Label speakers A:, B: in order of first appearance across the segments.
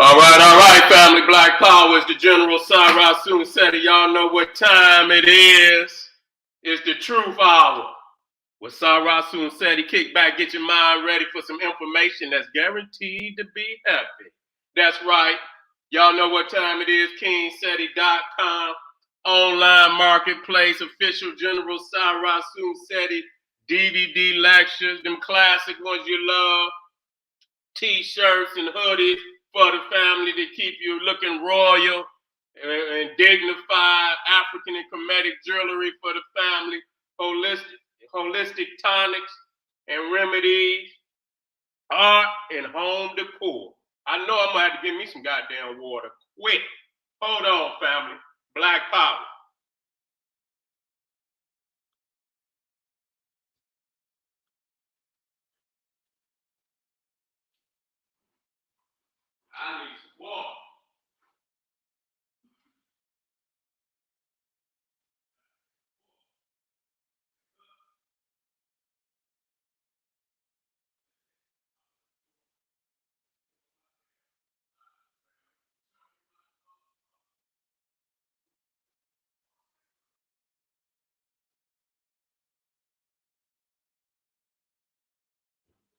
A: All right, family. Black Power is the General Sara, Seten. Y'all know what time it is. It's the truth hour. With Sara, Seten, kick back, get your mind ready for some information that's guaranteed to be happy. That's right. Y'all know what time it is. KingSeti.com, online marketplace, official General Sara, Seten, DVD lectures, them classic ones you love, T-shirts and hoodies for the family to keep you looking royal and dignified, African and Kemetic jewelry for the family, holistic tonics and remedies, art and home decor. I know I'm gonna have to give me some goddamn water quick. Hold on, family. Black Power. I need some water.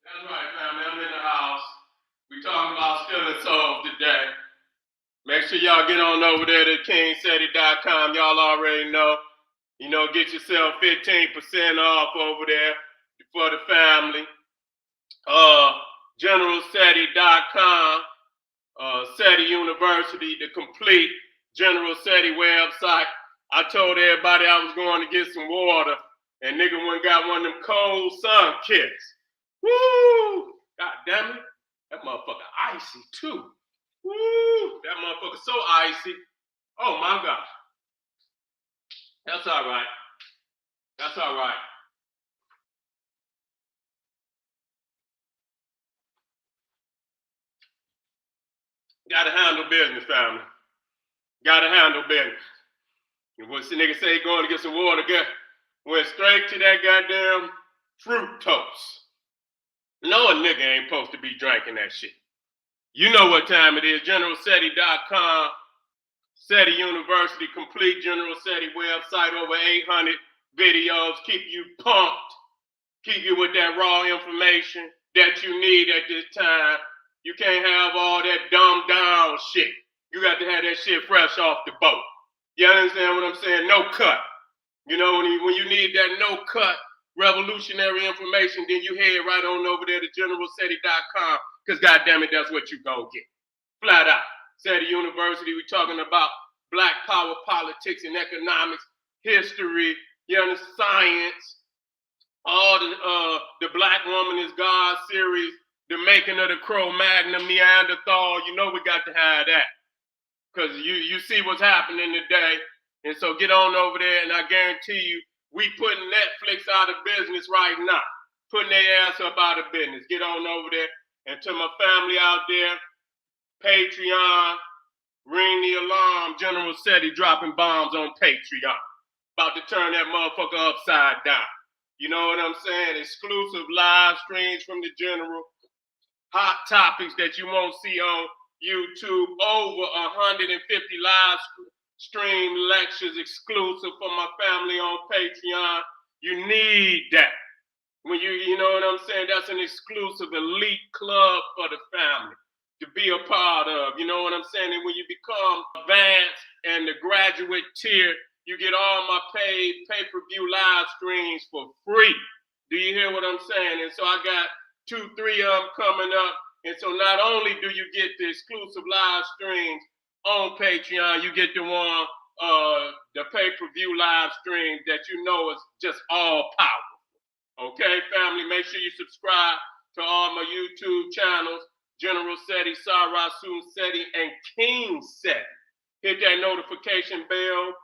A: That's right, family. I'm in the house. We talking about stealing souls today. Make sure y'all get on over there to KingSeti.com. Y'all already know. You know, get yourself 15% off over there for the family. GeneralSeti.com, Seti University, the complete General Seti website. I told everybody I was going to get some water, and nigga went got one of them cold sun kits. Woo! God damn it. That motherfucker icy too. Woo! That motherfucker so icy. Oh my God. That's all right. That's all right. Gotta handle business, family. Gotta handle business. And what the nigga say going to get some water, went straight to that goddamn fructose. No, a nigga ain't supposed to be drinking that shit. You know what time it is. GeneralSeti.com, Seti University, complete General Seti website, over 800 videos, keep you pumped, keep you with that raw information that you need at this time. You can't have all that dumbed down shit. You got to have that shit fresh off the boat. You understand what I'm saying? No cut. You know, when you need that no cut revolutionary information, then you head right on over there to GeneralSeti.com, because goddamn it, that's what you gonna get. Flat out. Seti University, we talking about black power, politics, and economics, history, you understand, science, all the Black Woman is God series, the making of the Cro-Magnon, Neanderthal. You know we got to have that, because you see what's happening today. And so get on over there, and I guarantee you, we putting Netflix out of business right now. Putting their ass up out of business. Get on over there. And to my family out there, Patreon, ring the alarm. General Seti dropping bombs on Patreon. About to turn that motherfucker upside down. You know what I'm saying? Exclusive live streams from the General. Hot topics that you won't see on YouTube. Over 150 live stream lectures exclusive for my family on Patreon. You need that. When you know what I'm saying? That's an exclusive elite club for the family to be a part of. You know what I'm saying? And when you become advanced and the graduate tier, you get all my paid pay-per-view live streams for free. Do you hear what I'm saying? And so I got 2, 3 of them coming up. And so not only do you get the exclusive live streams on Patreon, you get the one, the pay-per-view live stream that you know is just all powerful. Okay, family, make sure you subscribe to all my YouTube channels, General Seti, Sara, Seti, and King Seti. Hit that notification bell,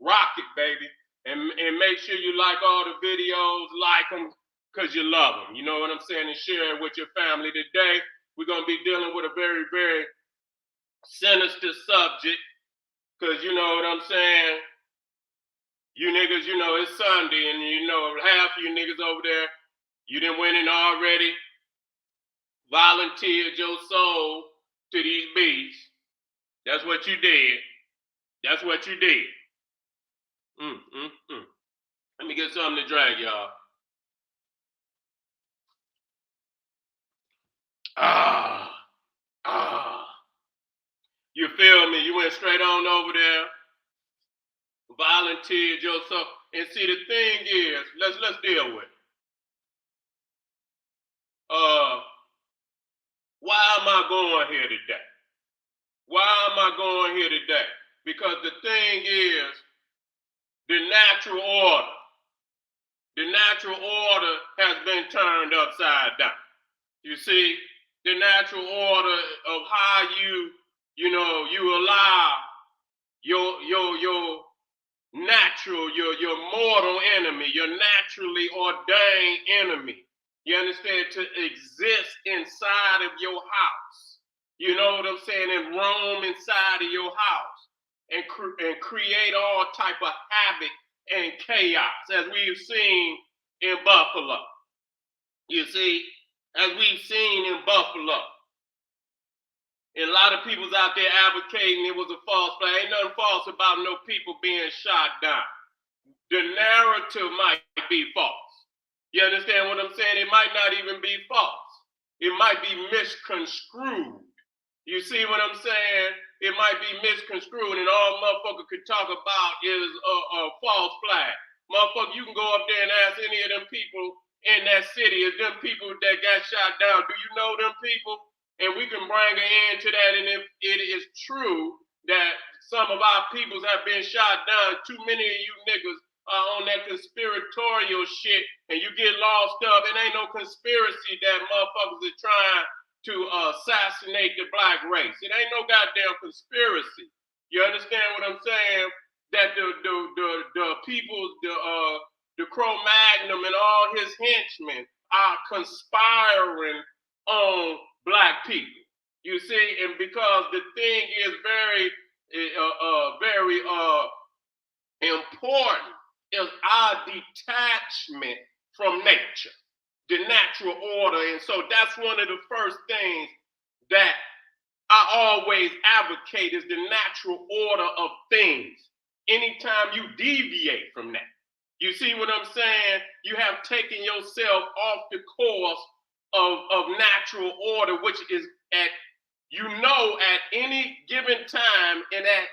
A: rock it, baby, and make sure you like all the videos, like them, because you love them. You know what I'm saying? And share it with your family. Today, we're going to be dealing with a very, very sinister subject, because you know what I'm saying? You niggas, you know, it's Sunday, and you know, half of you niggas over there, you done went in already, volunteered your soul to these beasts. That's what you did. That's what you did. Let me get something to drink, y'all. You feel me? You went straight on over there, volunteered yourself, and see the thing is, let's deal with it. Why am I going here today? Why am I going here today? Because the thing is, the natural order has been turned upside down. You see, the natural order of how you allow your natural, your mortal enemy, your naturally ordained enemy, you understand, to exist inside of your house. You know what I'm saying? And roam inside of your house and create all type of havoc and chaos, as we've seen in Buffalo. You see, as we've seen in Buffalo. And a lot of people's out there advocating it was a false flag. Ain't nothing false about no people being shot down. The narrative might be false. You understand what I'm saying? It might not even be false. It might be misconstrued. You see what I'm saying? It might be misconstrued, and all motherfucker could talk about is a false flag. Motherfucker, you can go up there and ask any of them people in that city, is them people that got shot down, do you know them people? And we can bring an end to that. And if it is true that some of our peoples have been shot down, too many of you niggas are on that conspiratorial shit, and you get lost up. It ain't no conspiracy that motherfuckers are trying to assassinate the black race. It ain't no goddamn conspiracy. You understand what I'm saying? That the people, the Cro-Magnon and all his henchmen are conspiring on black people. You see, and because the thing is very important, is our detachment from nature, the natural order. And so that's one of the first things that I always advocate, is the natural order of things. Anytime you deviate from that, you see what I'm saying? You have taken yourself off the course of natural order, which is at any given time and at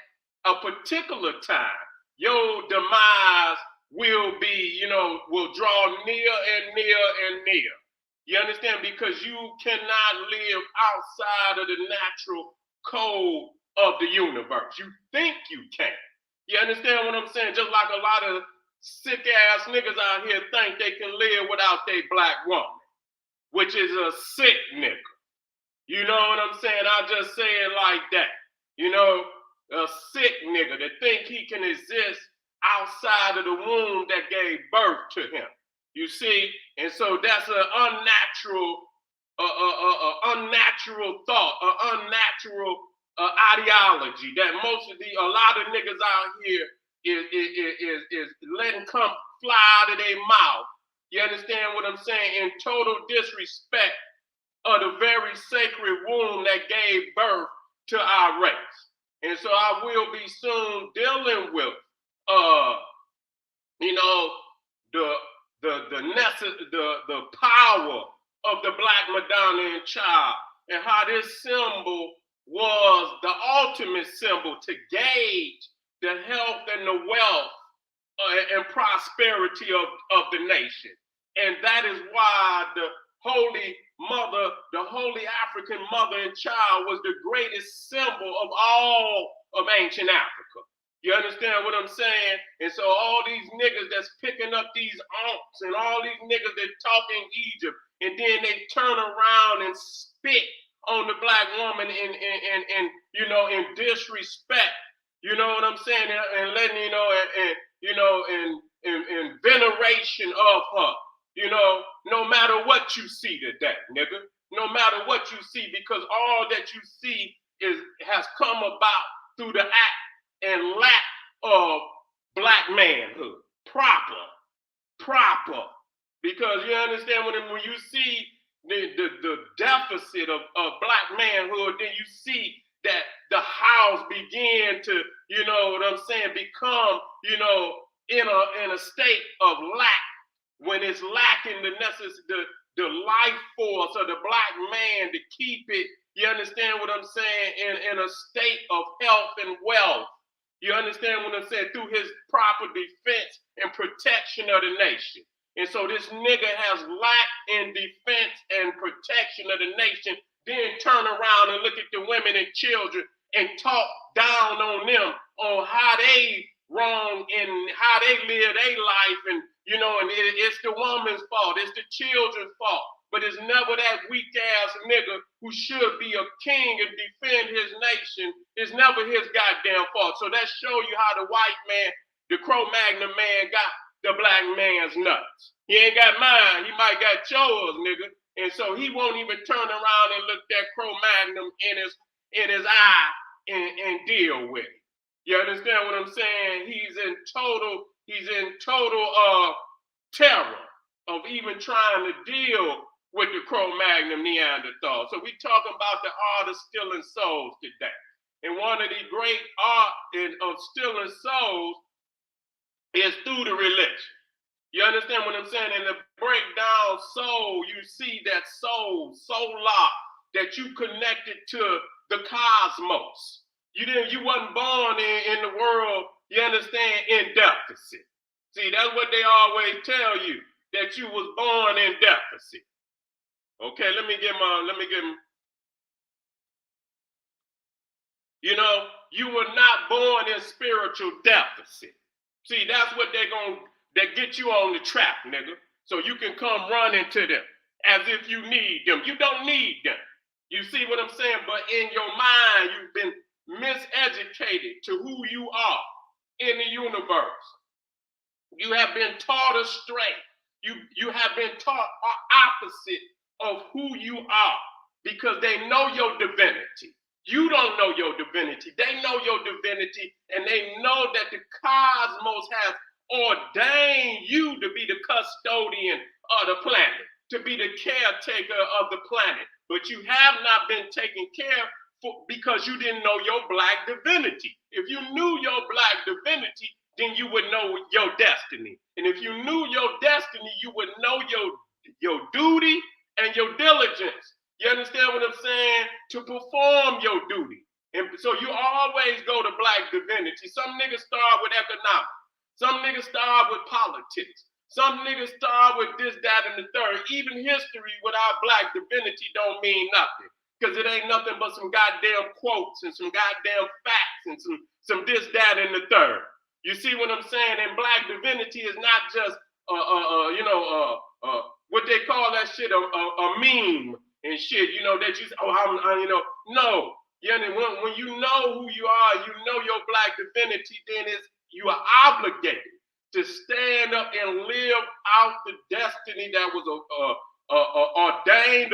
A: a particular time, your demise will be, will draw near and near and near. You understand? Because you cannot live outside of the natural code of the universe. You think you can. You understand what I'm saying? Just like a lot of sick ass niggas out here think they can live without their black woman, which is a sick nigga. You know what I'm saying? I'll just say it like that. A sick nigga that think he can exist outside of the womb that gave birth to him. You see? And so that's an unnatural thought, an unnatural ideology that a lot of niggas out here is letting come fly out of their mouth. You understand what I'm saying? In total disrespect of the very sacred womb that gave birth to our race. And so I will be soon dealing with the power of the Black Madonna and Child, and how this symbol was the ultimate symbol to gauge the health and the wealth and prosperity of the nation. And that is why the Holy Mother, the Holy African Mother and Child, was the greatest symbol of all of ancient Africa. You understand what I'm saying? And so all these niggas that's picking up these aunts and all these niggas that talk in Egypt, and then they turn around and spit on the black woman in disrespect. You know what I'm saying? And letting in veneration of her. No matter what you see today, nigga. No matter what you see, because all that you see has come about through the act and lack of black manhood. Proper. Because you understand when you see the deficit deficit of black manhood, then you see that the house began to, you know what I'm saying, become, you know, in a state of lack, when it's lacking the life force of the black man to keep it, you understand what I'm saying, in a state of health and wealth. You understand what I'm saying? Through his proper defense and protection of the nation. And so this nigga has lack in defense and protection of the nation, then turn around and look at the women and children and talk down on them on how they wrong and how they live their life. And, you know, and it's the woman's fault. It's the children's fault. But it's never that weak ass nigga who should be a king and defend his nation. It's never his goddamn fault. So that show you how the white man, the Cro-Magnon man, got the black man's nuts. He ain't got mine. He might got yours, nigga. And so he won't even turn around and look that Cro-Magnon in his eye and deal with it. You understand what I'm saying? He's in total terror of even trying to deal with the Cro-Magnon Neanderthal. So we talking about the art of stealing souls today. And one of the great art of stealing souls is through the religion. You understand what I'm saying? In the breakdown soul, you see that soul, solar, that you connected to the cosmos. You wasn't born in the world, you understand, in deficit. See, that's what they always tell you, that you was born in deficit. Okay, let me get you know, you were not born in spiritual deficit. See, that's what they get you on the trap, nigga. So you can come running to them as if you need them. You don't need them. You see what I'm saying? But in your mind, you've been miseducated to who you are in the universe. You have been taught astray. You have been taught opposite of who you are, because they know your divinity. You don't know your divinity. They know your divinity, and they know that the cosmos has ordained you to be the custodian of the planet, to be the caretaker of the planet. But you have not been taken care of because you didn't know your black divinity. If you knew your black divinity, then you would know your destiny. And if you knew your destiny, you would know your duty and your diligence. You understand what I'm saying? To perform your duty. And so you always go to black divinity. Some niggas start with economics. Some niggas start with politics. Some niggas start with this, that, and the third. Even history without black divinity don't mean nothing, because it ain't nothing but some goddamn quotes and some goddamn facts and some this, that, and the third. You see what I'm saying? And black divinity is not just what they call that shit a meme and shit. You know that you no. When you know who you are, you know your black divinity. Then you are obligated to stand up and live out the destiny that was ordained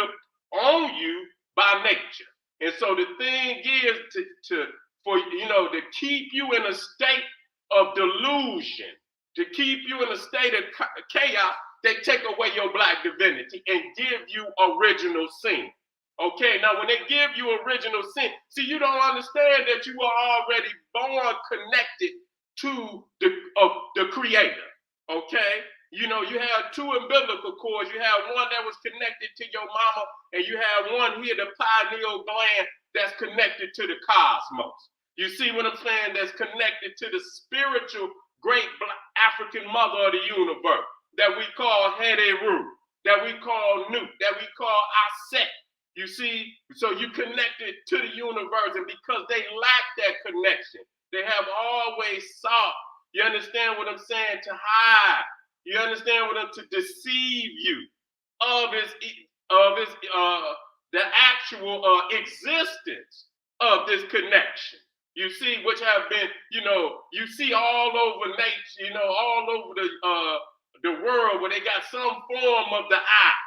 A: on you by nature. And so the thing is to keep you in a state of delusion, to keep you in a state of chaos, they take away your black divinity and give you original sin. Okay, now when they give you original sin, see, you don't understand that you are already born connected to the creator. Okay, you know, you have two umbilical cords. You have one that was connected to your mama, and you have one here, the pineal gland, that's connected to the cosmos. You see what I'm saying? That's connected to the spiritual great African mother of the universe that we call Heru, that we call Nut, that we call Aset. You see, so you connected to the universe, and because they lack that connection, they have always sought, you understand what I'm saying, to hide. You understand what I'm to deceive you of the actual existence of this connection. You see, which have been, you see all over nature, all over the world, where they got some form of the eye.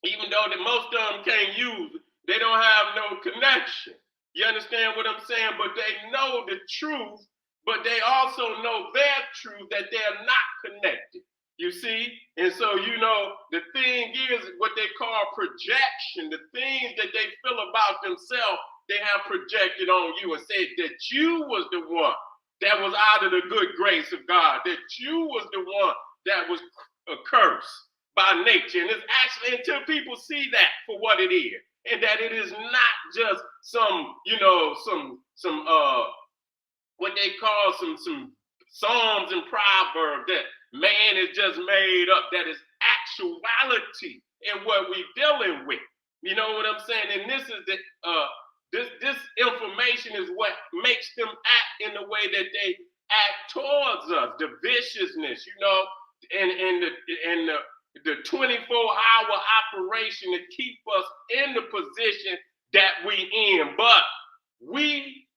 A: Even though most of them can't use it, they don't have no connection. You understand what I'm saying? But they know the truth, but they also know their truth, that they're not connected. You see? And so, the thing is what they call projection. The things that they feel about themselves, they have projected on you and said that you was the one that was out of the good grace of God, that you was the one that was cursed by nature. And it's actually until people see that for what it is, and that it is not just some, some what they call some Psalms and Proverbs that man is just made up, that is actuality in what we're dealing with. You know what I'm saying? And this is this information is what makes them act in the way that they act towards us. The viciousness, and the 24-hour operation to keep us in the position that we in. But we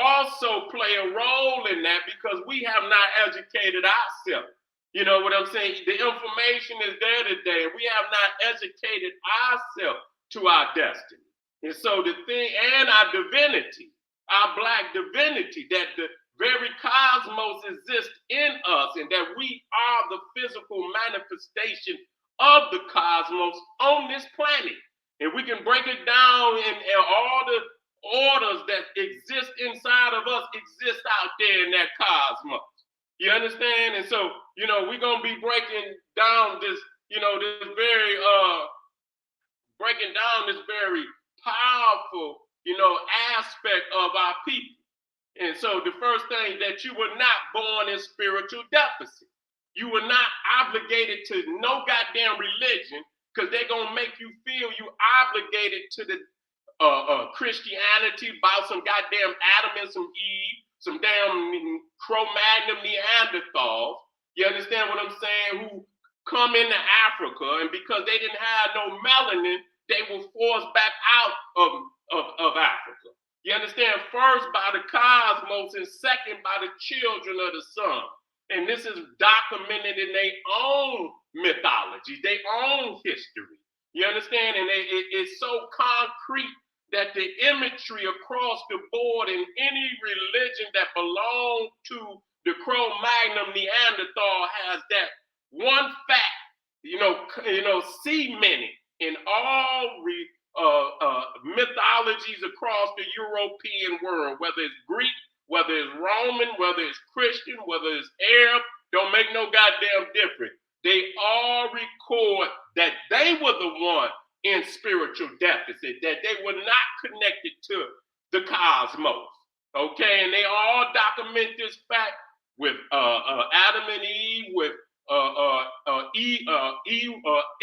A: also play a role in that because we have not educated ourselves. You know what I'm saying? The information is there today. We have not educated ourselves to our destiny. And so the thing, and our divinity, our black divinity, that the very cosmos exists in us, and that we are the physical manifestation of the cosmos on this planet. And we can break it down in all the orders that exist inside of us exist out there in that cosmos. You understand? And so, we're going to be breaking down this, this very powerful, aspect of our people. And so the first thing, that you were not born in spiritual deficit. You were not obligated to no goddamn religion, because they're going to make you feel you obligated to the Christianity, about some goddamn Adam and some Eve, some damn Cro-Magnon Neanderthals. You understand what I'm saying? Who come into Africa, and because they didn't have no melanin, they were forced back out of Africa. You understand? First by the cosmos, and second by the children of the sun. And this is documented in their own mythology, their own history. You understand? And it's so concrete that the imagery across the board in any religion that belongs to the Cro-Magnon Neanderthal has that one fact, cemented in all mythologies across the European world, whether it's Greek, whether it's Roman, whether it's Christian, whether it's Arab, don't make no goddamn difference. They all record that they were the one in spiritual deficit, that they were not connected to the cosmos. Okay, and they all document this fact with Adam and Eve, with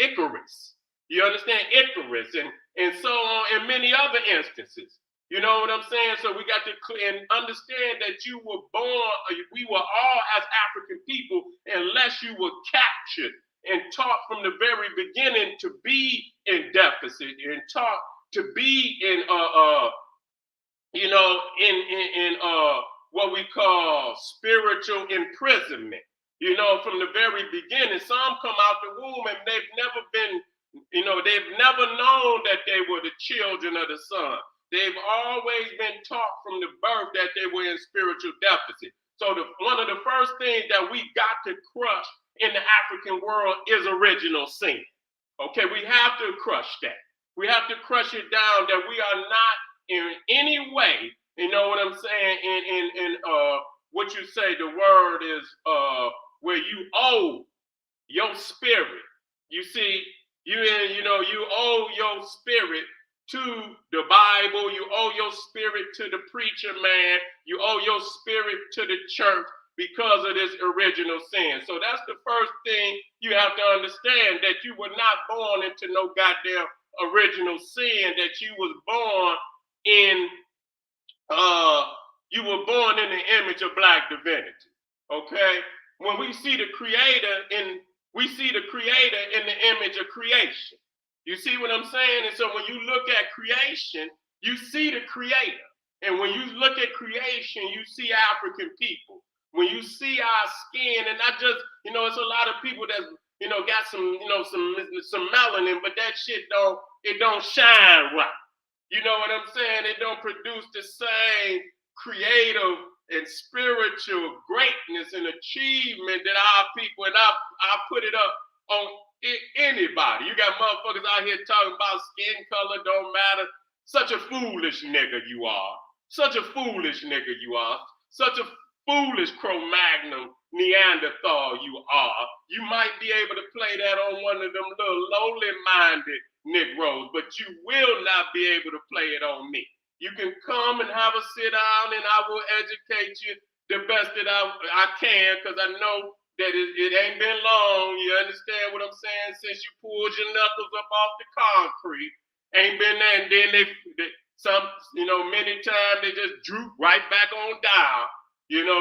A: Icarus. You understand? Icarus, and so on, and many other instances. You know what I'm saying? So we got to understand that you were born, we were all as African people, unless you were captured and taught from the very beginning to be in deficit, and taught to be in what we call spiritual imprisonment. From the very beginning, some come out the womb and they've never been, they've never known that they were the children of the sun. They've always been taught from the birth that they were in spiritual deficit. So one of the first things that we got to crush in the African world is original sin. Okay, we have to crush that. We have to crush it down, that we are not in any way, you know what I'm saying, in what you say, the word is where you owe your spirit. You see, you owe your spirit to the Bible, you owe your spirit to the preacher man, you owe your spirit to the church because of this original sin. So that's the first thing you have to understand, that you were not born into no goddamn original sin, that you was born in the image of black divinity. Okay? When we see the creator in the image of creation. You see what I'm saying? And so when you look at creation, you see the creator. And when you look at creation, you see African people. When you see our skin, and not just, it's a lot of people that, got some melanin, but that shit don't shine right. You know what I'm saying? It don't produce the same creative and spiritual greatness and achievement that our people, and I put it up on anybody. You got motherfuckers out here talking about skin color don't matter. Such a foolish nigga you are. Such a foolish nigga you are. Such a foolish Cro-Magnon Neanderthal you are. You might be able to play that on one of them little lowly-minded Negroes, but you will not be able to play it on me. You can come and have a sit down and I will educate you the best that I can, because I know that it ain't been long. You understand what I'm saying? Since you pulled your knuckles up off the concrete. Ain't been there, and then they many times they just droop right back on down.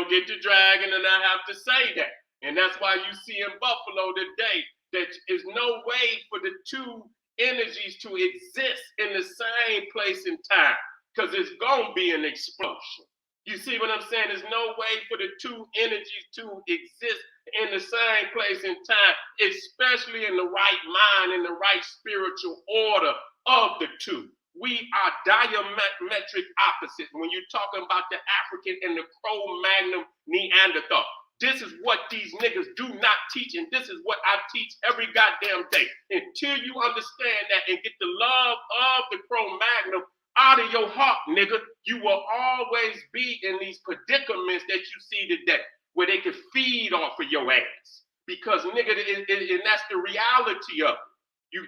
A: Get to dragging, and I have to say that. And that's why you see in Buffalo today that is no way for the two energies to exist in the same place and time, because it's gonna be an explosion. You see what I'm saying? There's no way for the two energies to exist in the same place and time, especially in the right mind, in the right spiritual order of the two. We are diametric opposites when you're talking about the African and the Cro-Magnon Neanderthal. This is what these niggas do not teach, and this is what I teach every goddamn day. Until you understand that and get the love of the Cro-Magnon out of your heart, nigga, you will always be in these predicaments that you see today, where they can feed off of your ass. Because, nigga, and that's the reality of it.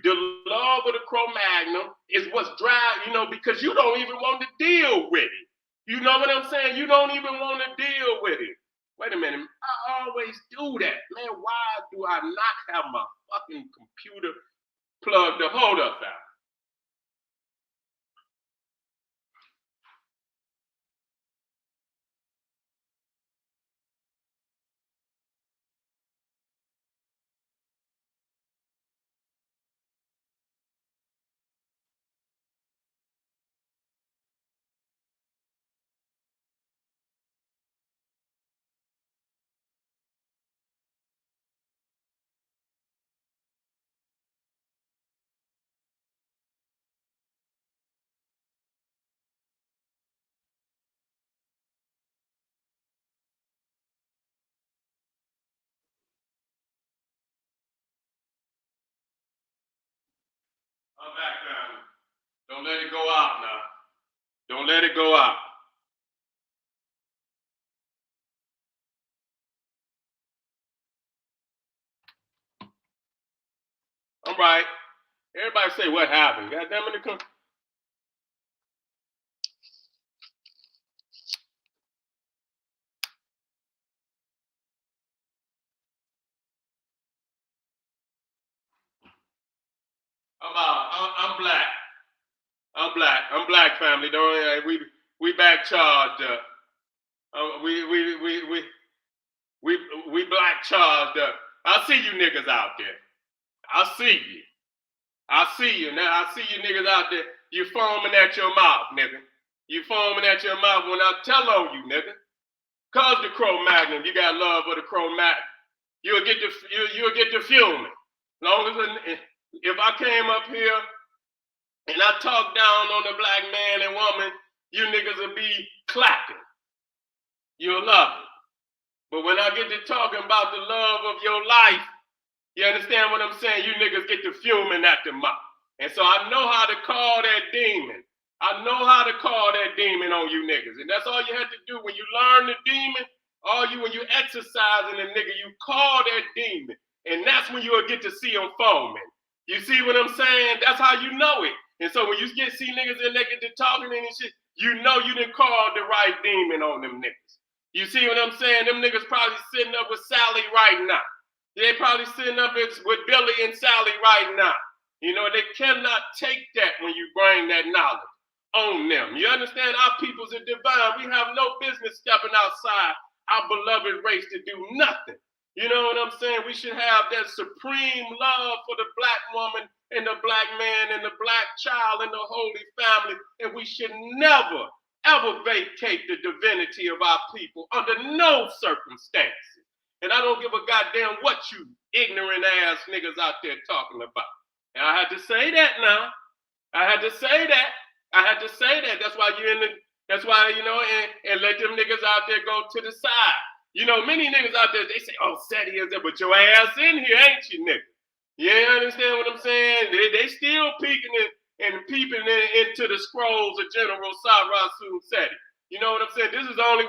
A: The love of the Cro-Magnon is what's driving, because you don't even want to deal with it. You know what I'm saying? You don't even want to deal with it. Wait a minute. I always do that. Man, why do I not have my fucking computer plugged up? Hold up, fam. I'm back, fam. Don't let it go out now. Don't let it go out. All right. Everybody say what happened. God damn it, come. I'm black. I'm black, family. Don't we back charged up. We black charged up. I see you niggas out there. I see you. I see you now. I see you niggas out there. You foaming at your mouth, nigga. You foaming at your mouth when I tell on you, nigga. Cause the Cro-Magnon, you got love for the Cro-Magnon. You'll get the fuming. Long as if I came up here and I talk down on the black man and woman, you niggas will be clapping. You'll love it. But when I get to talking about the love of your life, you understand what I'm saying? You niggas get to fuming at the mouth. And so I know how to call that demon. I know how to call that demon on you niggas. And that's all you have to do when you learn the demon. When you exercising the nigga, you call that demon. And that's when you'll get to see them foaming. You see what I'm saying? That's how you know it. And so when you see niggas and they get to talking and shit, you know you didn't call the right demon on them niggas. You see what I'm saying? Them niggas probably sitting up with Sally right now. They probably sitting up with Billy and Sally right now. They cannot take that when you bring that knowledge on them. You understand? Our peoples are divine. We have no business stepping outside our beloved race to do nothing. You know what I'm saying? We should have that supreme love for the black woman and the black man and the black child and the holy family. And we should never, ever vacate the divinity of our people under no circumstances. And I don't give a goddamn what you ignorant ass niggas out there talking about. And I had to say that now. I had to say that. That's why you're in That's why, and let them niggas out there go to the side. Many niggas out there, they say, oh, Seti is there, but your ass in here, ain't you, nigga? You understand what I'm saying? They still peeking and peeping into the scrolls of General Sara Seti. You know what I'm saying? This is the only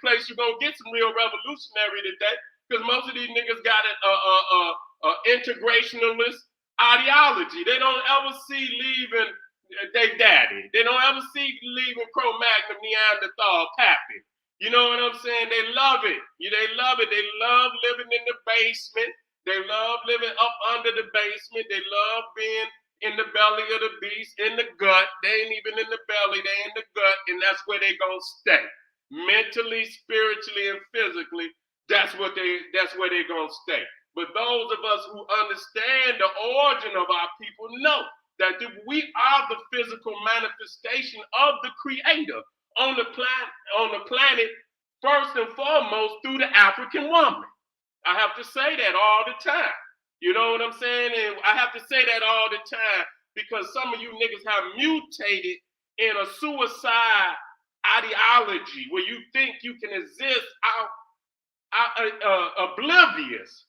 A: place you're going to get some real revolutionary today, because most of these niggas got a integrationalist ideology. They don't ever see leaving they daddy. They don't ever see leaving Cro-Magnon, Neanderthal, Pappy. You know what I'm saying? They love it. They love it. They love living in the basement. They love living up under the basement. They love being in the belly of the beast, in the gut. They ain't even in the belly. They in the gut, and that's where they gonna stay. Mentally, spiritually, and physically, that's where they gonna stay. But those of us who understand the origin of our people know that we are the physical manifestation of the Creator on the planet, first and foremost through the African woman. I have to say that all the time. You know what I'm saying? And I have to say that all the time because some of you niggas have mutated in a suicide ideology where you think you can exist oblivious.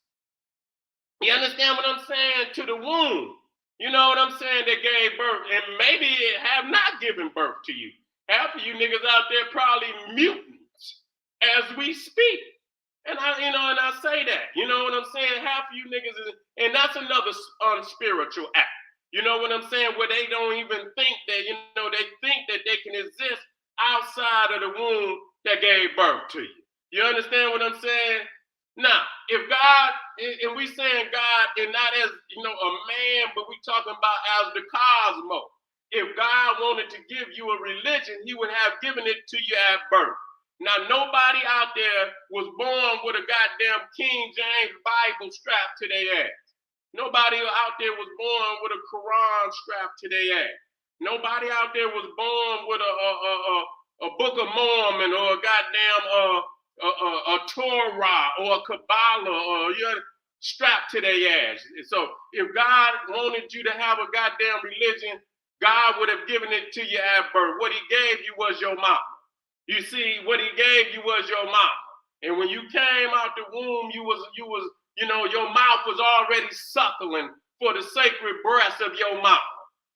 A: You understand what I'm saying? To the womb. You know what I'm saying? That gave birth, and maybe it have not given birth to you. Half of you niggas out there probably mutants as we speak. And I say that. You know what I'm saying? Half of you niggas and that's another unspiritual act. You know what I'm saying? Where they don't even think that, they think that they can exist outside of the womb that gave birth to you. You understand what I'm saying? Now, if God, and we saying God, and not as, a man, but we talking about as the cosmos. If God wanted to give you a religion, he would have given it to you at birth. Now, nobody out there was born with a goddamn King James Bible strapped to their ass. Nobody out there was born with a Quran strapped to their ass. Nobody out there was born with a Book of Mormon or a goddamn a Torah or a Kabbalah or strapped to their ass. So if God wanted you to have a goddamn religion, God would have given it to you at birth. What he gave you was your mama. You see, what he gave you was your mama. And when you came out the womb, your mouth was already suckling for the sacred breast of your mama.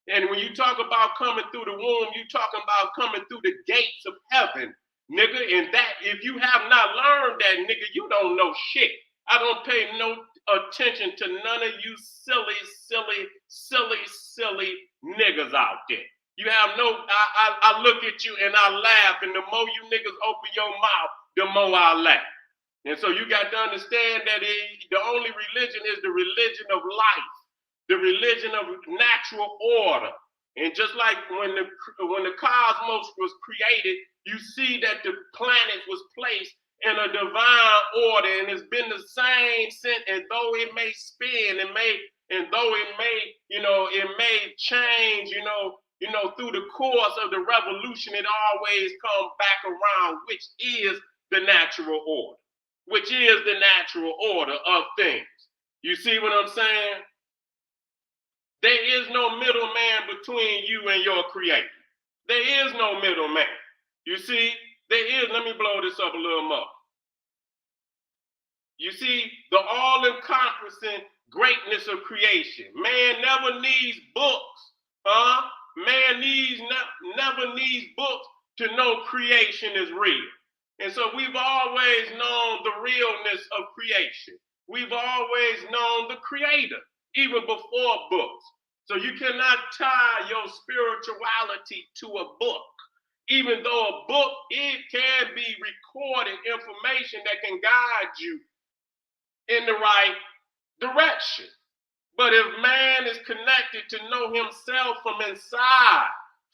A: And when you talk about coming through the womb, you talking about coming through the gates of heaven, nigga. And that, if you have not learned that, nigga, you don't know shit. I don't pay no attention to none of you silly niggas out there. You have no, I look at you and I laugh, and the more you niggas open your mouth, the more I laugh. And so you got to understand that the only religion is the religion of life, the religion of natural order. And just like when the cosmos was created, you see that the planet was placed in a divine order, and it's been the same since. And though it may spin and though it may change, through the course of the revolution, it always comes back around, which is the natural order, which is the natural order of things. You see what I'm saying? There is no middleman between you and your creator. There is no middleman. You see, let me blow this up a little more. You see, the all-encompassing greatness of creation. Man never needs books, Man never needs books to know creation is real. And so we've always known the realness of creation. We've always known the creator, even before books. So you cannot tie your spirituality to a book. Even though a book, it can be recorded information that can guide you in the right direction. But if man is connected to know himself from inside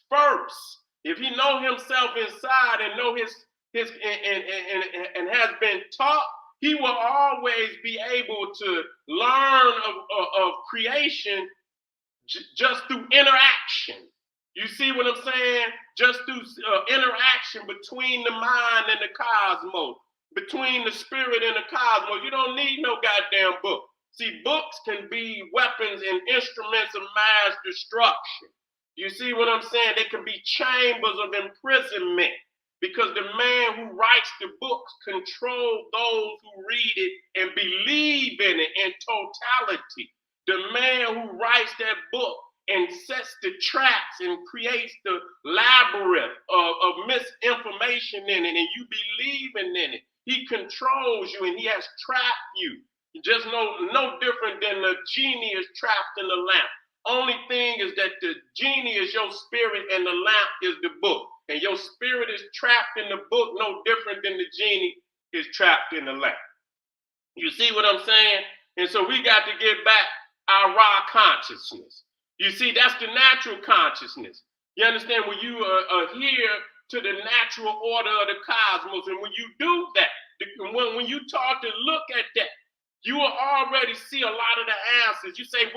A: first, if he know himself inside and know his and has been taught, he will always be able to learn of creation just through interaction. You see what I'm saying? Just through interaction between the mind and the cosmos, between the spirit and the cosmos. You don't need no goddamn book. See, books can be weapons and instruments of mass destruction. You see what I'm saying? They can be chambers of imprisonment because the man who writes the books controls those who read it and believe in it in totality. The man who writes that book and sets the traps and creates the labyrinth of misinformation in it, and you believing in it. He controls you and he has trapped you. Just no different than the genie is trapped in the lamp. Only thing is that the genie is your spirit and the lamp is the book. And your spirit is trapped in the book, no different than the genie is trapped in the lamp. You see what I'm saying? And so we got to get back our raw consciousness. You see, that's the natural consciousness. You understand? When you adhere to the natural order of the cosmos, and when you do that, when you start to look at that, you will already see a lot of the answers. You say,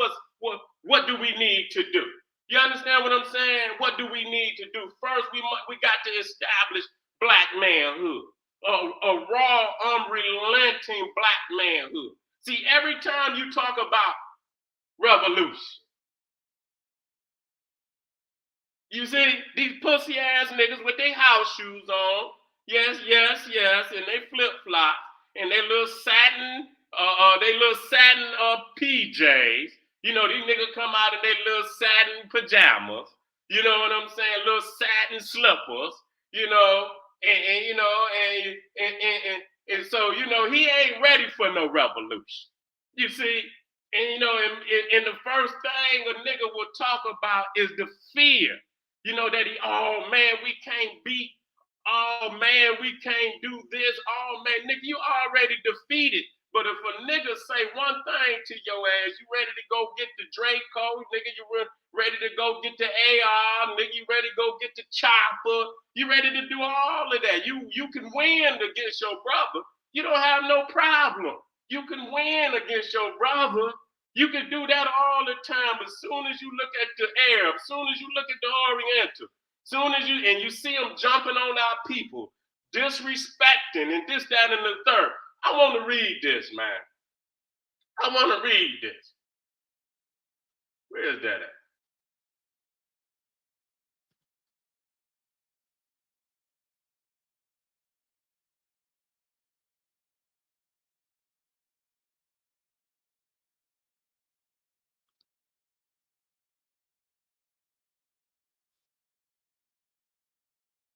A: what do we need to do? You understand what I'm saying? What do we need to do? First, we got to establish black manhood, a raw, unrelenting black manhood. See, every time you talk about revolution, you see these pussy ass niggas with their house shoes on, yes, and they flip flop and they little satin PJs. You know, these niggas come out in their little satin pajamas. You know what I'm saying? Little satin slippers. You know, and so you know he ain't ready for no revolution. You see, and you know, and the first thing a nigga will talk about is the fear. You know that oh man, we can't beat. Oh man, we can't do this. Oh man, nigga, you already defeated. But if a nigga say one thing to your ass, you ready to go get the Draco, nigga, you ready to go get the AR, nigga, you ready to go get the chopper, you ready to do all of that. You can win against your brother. You don't have no problem. You can win against your brother. You can do that all the time. As soon as you look at the Arab, as soon as you look at the Oriental, soon as you see them jumping on our people, disrespecting and this, that, and the third. I want to read this, man. I want to read this. Where is that at?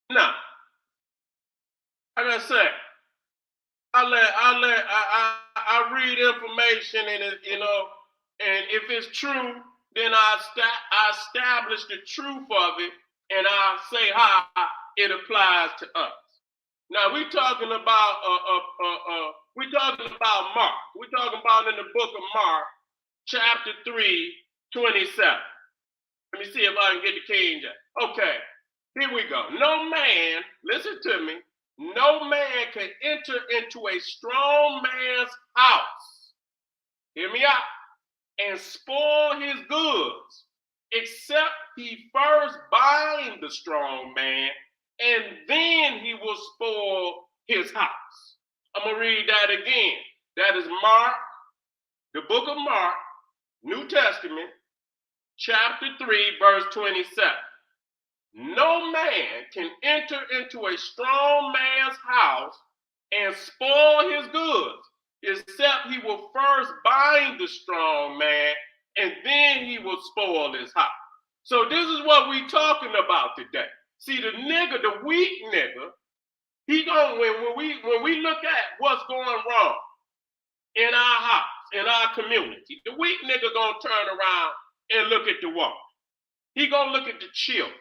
A: Now, like I said, I read information and it, you know, and if it's true, then I establish the truth of it and I say how it applies to us. Now we talking about Mark. We're talking about in the book of Mark, chapter 3:27. Let me see if I can get the King James. Okay, here we go. No man, listen to me. No man can enter into a strong man's house, hear me out, and spoil his goods, except he first bind the strong man, and then he will spoil his house. I'm going to read that again. That is Mark, the book of Mark, New Testament, chapter 3, verse 27. No man can enter into a strong man's house and spoil his goods, except he will first bind the strong man, and then he will spoil his house. So this is what we talking about today. See, the nigga, the weak nigga, he gonna when we look at what's going wrong in our house, in our community, the weak nigga gonna turn around and look at the woman. He gonna look at the children.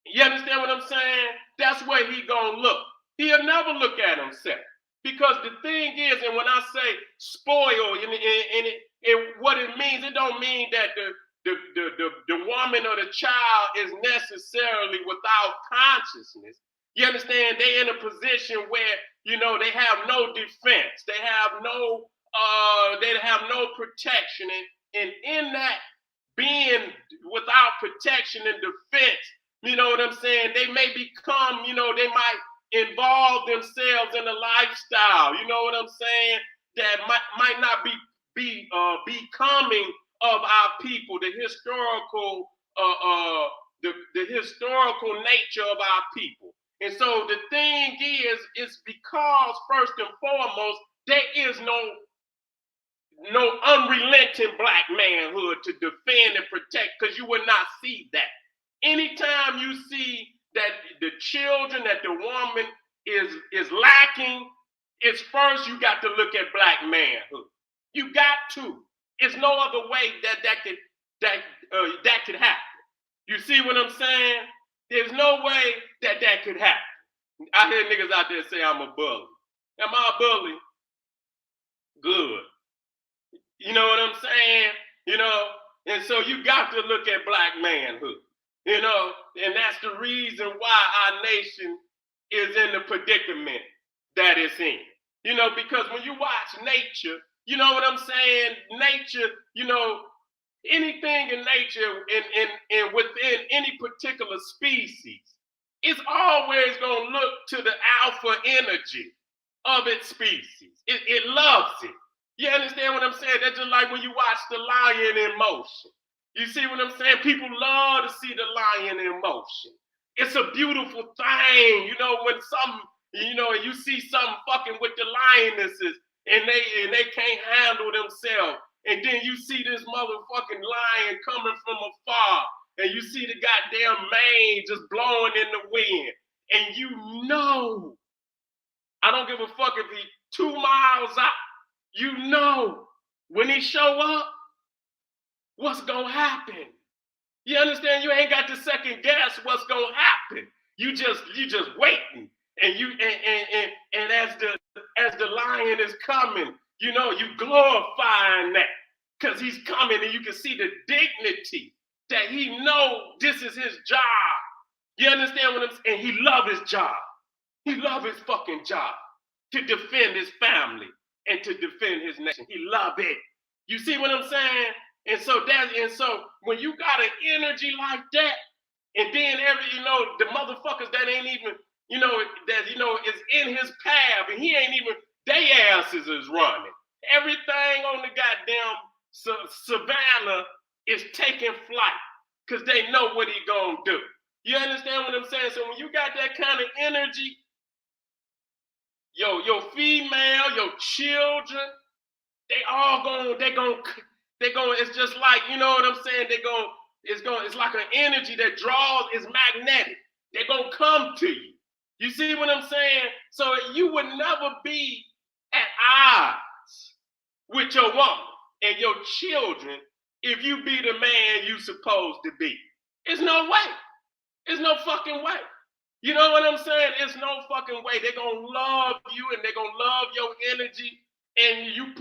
A: You understand what I'm saying? That's where he gonna look. He'll never look at himself. Because the thing is, and when I say spoil, and what it means, it don't mean that the woman or the child is necessarily without consciousness. You understand? They're in a position where, you know, they have no defense. They have no protection. And in that being without protection and defense, you know what I'm saying? They may become, you know, they might involve themselves in a lifestyle, you know what I'm saying, that might not be becoming of our people, the historical the historical nature of our people. And so the thing is, it's because first and foremost, there is no unrelenting black manhood to defend and protect, because you will not see that. Anytime you see that the children, that the woman is lacking, it's first you got to look at black manhood. You got to. It's no other way that could happen. You see what I'm saying? There's no way that could happen. I hear niggas out there say I'm a bully. Am I a bully? Good. You know what I'm saying? You know, and so you got to look at black manhood, you know, and that's the reason why our nation is in the predicament that it's in. You know, because when you watch nature, you know what I'm saying? Nature, you know, anything in nature and within any particular species, it's always going to look to the alpha energy of its species. It loves it. You understand what I'm saying? That's just like when you watch the lion in motion. You see what I'm saying? People love to see the lion in motion. It's a beautiful thing, you know, when something, you know, you see something fucking with the lionesses and they can't handle themselves. And then you see this motherfucking lion coming from afar, and you see the goddamn mane just blowing in the wind. And you know, I don't give a fuck if he's 2 miles out. You know, when he show up, what's gonna happen? You understand? You ain't got to second guess what's gonna happen. You just waiting, and as the lion is coming, you know, you glorifying that because he's coming, and you can see the dignity that he know this is his job. You understand what I'm saying? And he love his job. He love his fucking job to defend his family and to defend his nation. He love it. You see what I'm saying? And so when you got an energy like that, and then the motherfuckers that ain't even, is in his path, and he ain't even, they asses is running. Everything on the goddamn savannah is taking flight because they know what he gonna do. You understand what I'm saying? So when you got that kind of energy, your female, your children, it's just like, you know what I'm saying? It's like an energy that draws, is magnetic. They're gonna come to you. You see what I'm saying? So you would never be at odds with your woman and your children if you be the man you supposed to be. There's no way. There's no fucking way. You know what I'm saying? It's no fucking way. They're gonna love you and they're gonna love your energy. And you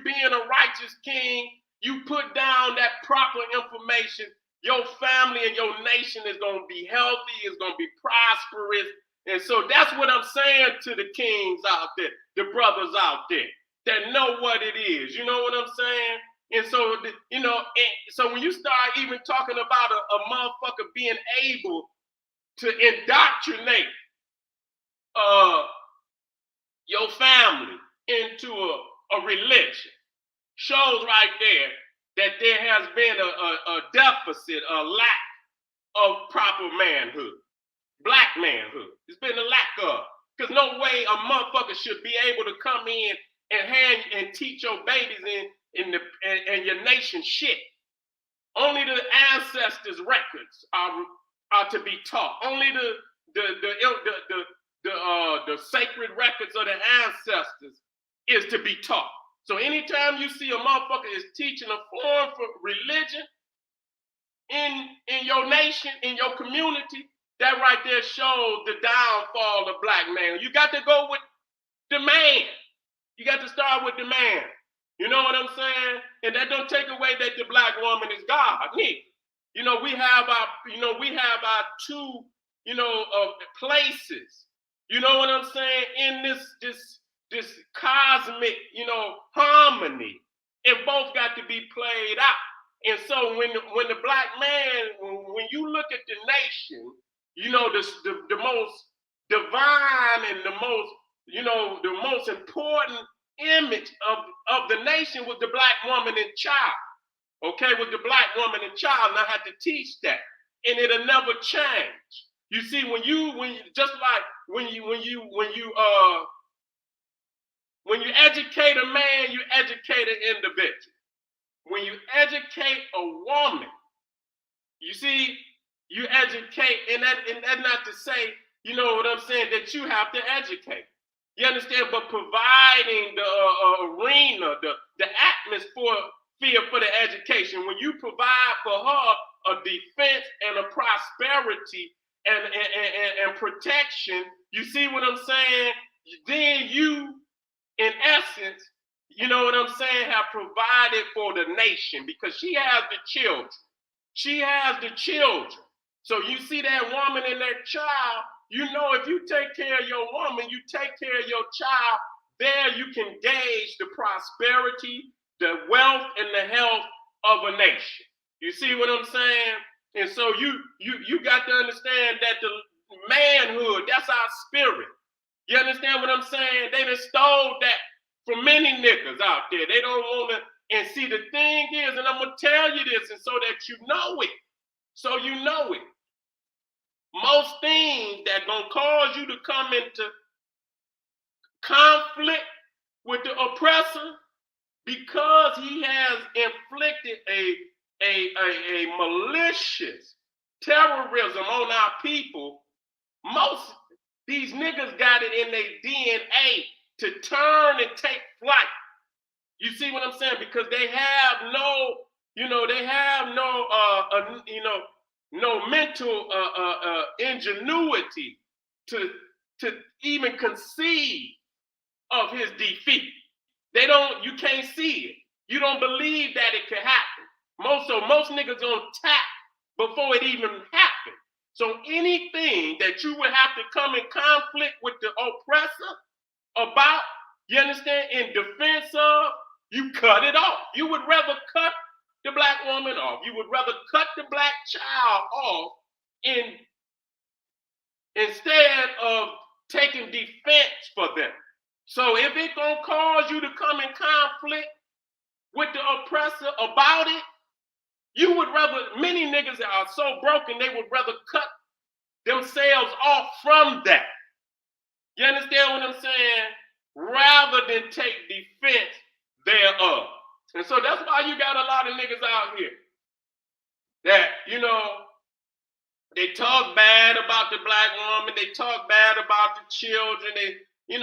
A: being a righteous king, you put down that proper information. Your family and your nation is gonna be healthy, it's gonna be prosperous. And so that's what I'm saying to the kings out there, the brothers out there that know what it is. You know what I'm saying? And so, so when you start even talking about a motherfucker being able to indoctrinate your family into a religion, shows right there that there has been a deficit, a lack of proper manhood, black manhood. There's been a lack of, because no way a motherfucker should be able to come in and teach your babies and your nation shit. Only the ancestors' records are to be taught. Only the sacred records of the ancestors is to be taught. So anytime you see a motherfucker is teaching a form for religion in your nation, in your community, that right there shows the downfall of black man. You got to go with the man. You got to start with the man. You know what I'm saying? And that don't take away that the black woman is God. You know, we have our two, places. You know what I'm saying? In this cosmic, harmony. And both got to be played out. And so when the black man, when you look at the nation, the most divine and the most important image of the nation was the black woman and child. okay, with the black woman and child, and I had to teach that, and it'll never change. You see, when you just like when you educate a man, you educate an individual. When you educate a woman, you see, you educate, and that's not to say, you know what I'm saying, that you have to educate. You understand? But providing the arena, the atmosphere for the education, when you provide for her a defense and a prosperity and protection, you see what I'm saying? Then you, in essence, you know what I'm saying, have provided for the nation because she has the children. She has the children. So you see that woman and that child, you know, if you take care of your woman, you take care of your child, there you can gauge the prosperity, the wealth, and the health of a nation. You see what I'm saying? And so you got to understand that the manhood, that's our spirit. You understand what I'm saying? They done stole that from many niggas out there. They don't want to. And see, the thing is, and I'm going to tell you this, and so that you know it, so you know it. Most things that going to cause you to come into conflict with the oppressor, because he has inflicted a malicious terrorism on our people, most these niggas got it in their DNA to turn and take flight. You see what I'm saying? Because they have no, they have no, no mental ingenuity to even conceive of his defeat. They don't. You can't see it. You don't believe that it could happen. Most niggas gonna tap before it even happened. So anything that you would have to come in conflict with the oppressor about, you understand, in defense of, you cut it off. You would rather cut the black woman off. You would rather cut the black child off instead of taking defense for them. So if it's gonna cause you to come in conflict with the oppressor about it, you would rather, many niggas are so broken, they would rather cut themselves off from that. You understand what I'm saying? Rather than take defense thereof. And so that's why you got a lot of niggas out here that, they talk bad about the black woman, they talk bad about the children, and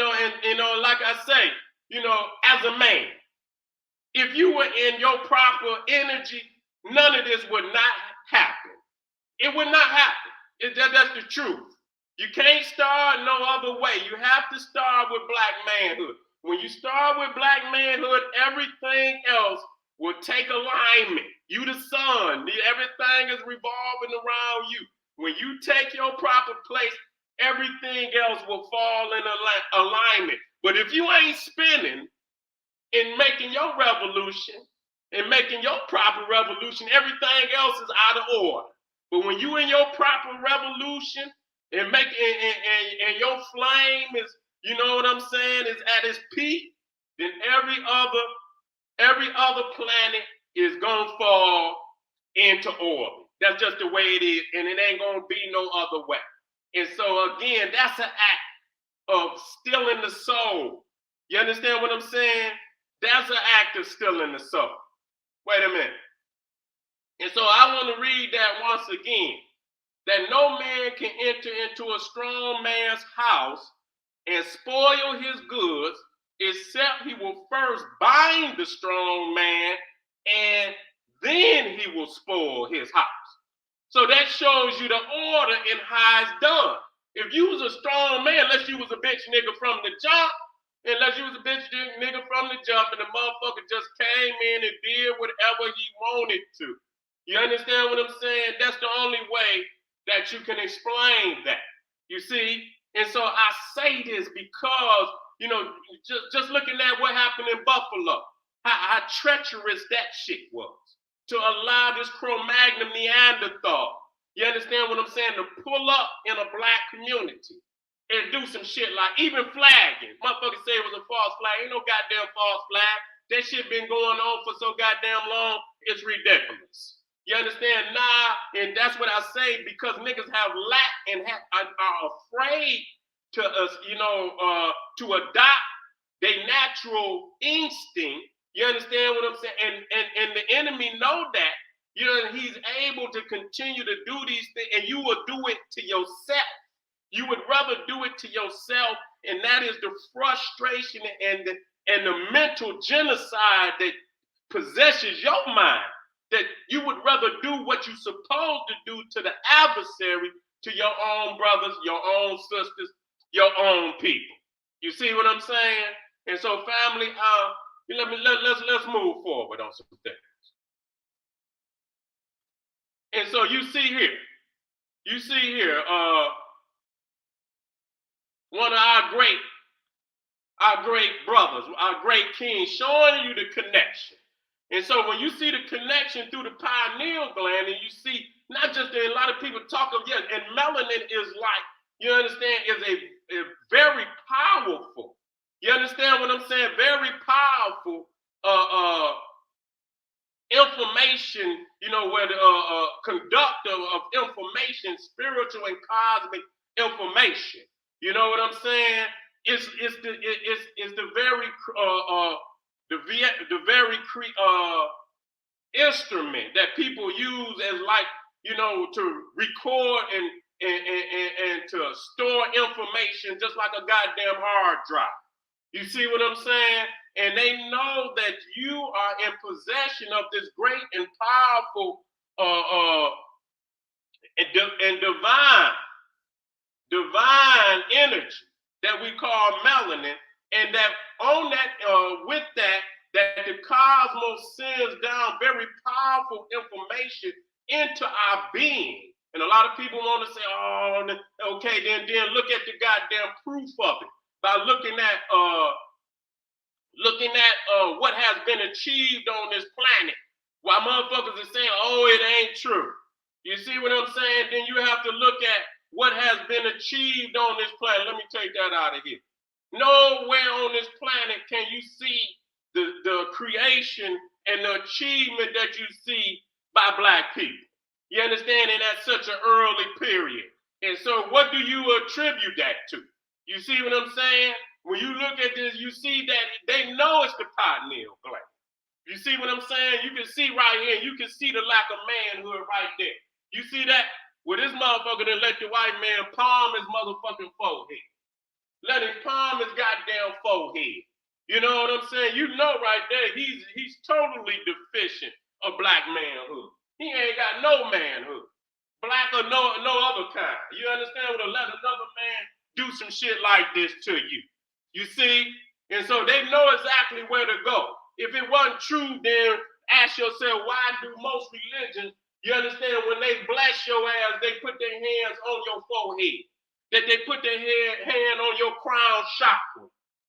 A: like I say, as a man, if you were in your proper energy, none of this would not happen. It would not happen. That's the truth. You can't start no other way. You have to start with black manhood. When you start with black manhood, everything else will take alignment. You the sun. Everything is revolving around you. When you take your proper place, everything else will fall in alignment. But if you ain't spinning in making your revolution and making your proper revolution, everything else is out of order. But when you in your proper revolution and and your flame is, you know what I'm saying, is at its peak, then every other planet is gonna fall into orbit. That's just the way it is, and it ain't gonna be no other way. And so again, that's an act of stealing the soul. You understand what I'm saying? That's an act of stealing the soul. Wait a minute. And so I want to read that once again. That no man can enter into a strong man's house and spoil his goods, except he will first bind the strong man, and then he will spoil his house. So that shows you the order in how it's done. If you was a strong man, unless you was a bitch nigga from the jump, and the motherfucker just came in and did whatever he wanted to. You understand what I'm saying? That's the only way that you can explain that. You see? And so I say this because, just looking at what happened in Buffalo, how treacherous that shit was to allow this Cro-Magnon Neanderthal, you understand what I'm saying, to pull up in a black community and do some shit like even flagging. Motherfuckers say it was a false flag. Ain't no goddamn false flag. That shit been going on for so goddamn long. It's ridiculous. You understand? Nah, and that's what I say, because niggas have lack and are afraid to us, to adopt their natural instinct. You understand what I'm saying? And the enemy know that. He's able to continue to do these things, and you will do it to yourself. You would rather do it to yourself, and that is the frustration and the mental genocide that possesses your mind. That you would rather do what you're supposed to do to the adversary, to your own brothers, your own sisters, your own people. You see what I'm saying? And so, family, let's move forward on some things. And so you see here, one of our great brothers, our great kings, showing you the connection. And so when you see the connection through the pineal gland, and you see not just a lot of people talk of, and melanin is like, you understand, is a very powerful, you understand what I'm saying? Very powerful information, where the conductor of information, spiritual and cosmic information. You know what I'm saying? It's the very instrument that people use as, like, to record and to store information, just like a goddamn hard drive. You see what I'm saying? And they know that you are in possession of this great and powerful and divine energy that we call melanin, and that on that, with that the cosmos sends down very powerful information into our being. And a lot of people want to say, oh, okay, then look at the goddamn proof of it by looking at what has been achieved on this planet, while motherfuckers are saying, oh, it ain't true. You see what I'm saying? Then you have to look at what has been achieved on this planet. Let me take that out of here. Nowhere on this planet can you see the creation and the achievement that you see by Black people. You understand? And at such an early period. And so what do you attribute that to? You see what I'm saying? When you look at this, you see that they know it's the pineal gland. You see what I'm saying? You can see right here, you can see the lack of manhood right there. You see that? Well, this motherfucker done let the white man palm his motherfucking forehead. Let him palm his goddamn forehead. You know what I'm saying? You know right there, he's totally deficient of Black manhood. He ain't got no manhood. Black or no other kind. You understand? What? To let another man do some shit like this to you. You see? And so they know exactly where to go. If it wasn't true, then ask yourself, why do most religions, you understand, when they bless your ass, they put their hands on your forehead, that they put their hand on your crown chakra.